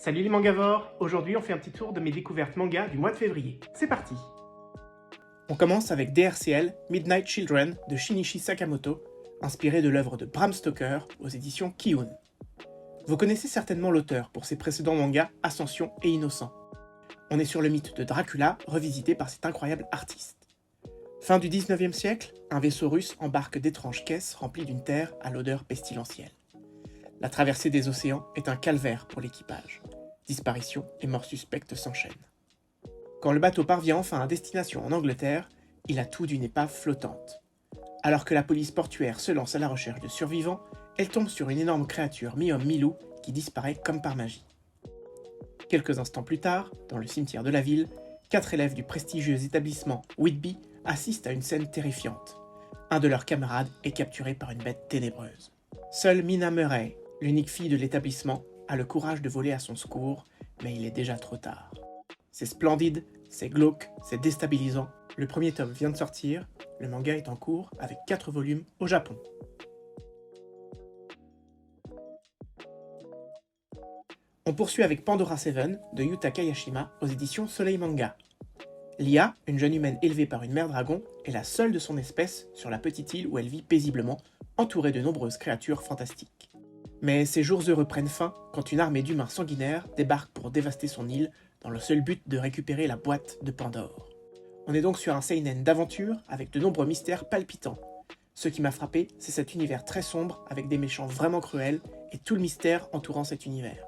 Salut les mangavores. Aujourd'hui on fait un petit tour de mes découvertes manga du mois de février. C'est parti. On commence avec DRCL Midnight Children de Shinichi Sakamoto, inspiré de l'œuvre de Bram Stoker aux éditions Kiun. Vous connaissez certainement l'auteur pour ses précédents mangas Ascension et Innocent. On est sur le mythe de Dracula revisité par cet incroyable artiste. Fin du 19e siècle, un vaisseau russe embarque d'étranges caisses remplies d'une terre à l'odeur pestilentielle. La traversée des océans est un calvaire pour l'équipage. Disparitions et morts suspectes s'enchaînent. Quand le bateau parvient enfin à destination en Angleterre, il a tout d'une épave flottante. Alors que la police portuaire se lance à la recherche de survivants, elle tombe sur une énorme créature mi-homme mi-loup qui disparaît comme par magie. Quelques instants plus tard, dans le cimetière de la ville, 4 élèves du prestigieux établissement Whitby assistent à une scène terrifiante. Un de leurs camarades est capturé par une bête ténébreuse. Seule Mina Murray, l'unique fille de l'établissement, a le courage de voler à son secours, mais il est déjà trop tard. C'est splendide, c'est glauque, c'est déstabilisant. Le premier tome vient de sortir, le manga est en cours avec 4 volumes au Japon. On poursuit avec Pandora 7 de Yuta Kayashima aux éditions Soleil Manga. Lia, une jeune humaine élevée par une mère dragon, est la seule de son espèce sur la petite île où elle vit paisiblement, entourée de nombreuses créatures fantastiques. Mais ses jours heureux prennent fin quand une armée d'humains sanguinaires débarque pour dévaster son île dans le seul but de récupérer la boîte de Pandore. On est donc sur un seinen d'aventure avec de nombreux mystères palpitants. Ce qui m'a frappé, c'est cet univers très sombre avec des méchants vraiment cruels et tout le mystère entourant cet univers.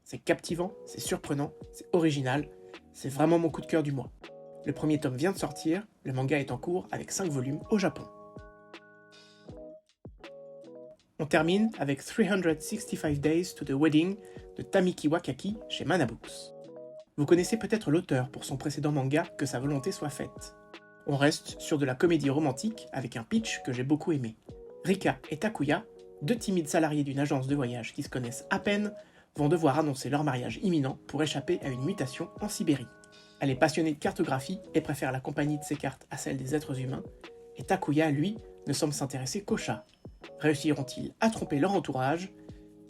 C'est captivant, c'est surprenant, c'est original, c'est vraiment mon coup de cœur du mois. Le premier tome vient de sortir, le manga est en cours avec 5 volumes au Japon. On termine avec 365 Days to the Wedding de Tamiki Wakaki chez Mana Books. Vous connaissez peut-être l'auteur pour son précédent manga Que sa volonté soit faite. On reste sur de la comédie romantique avec un pitch que j'ai beaucoup aimé. Rika et Takuya, 2 timides salariés d'une agence de voyage qui se connaissent à peine, vont devoir annoncer leur mariage imminent pour échapper à une mutation en Sibérie. Elle est passionnée de cartographie et préfère la compagnie de ses cartes à celle des êtres humains, et Takuya, lui, ne semble s'intéresser qu'aux chats. Réussiront-ils à tromper leur entourage?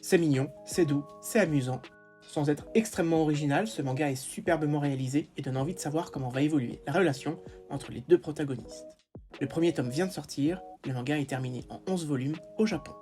C'est mignon, c'est doux, c'est amusant. Sans être extrêmement original, ce manga est superbement réalisé et donne envie de savoir comment va évoluer la relation entre les 2 protagonistes. Le premier tome vient de sortir, le manga est terminé en 11 volumes au Japon.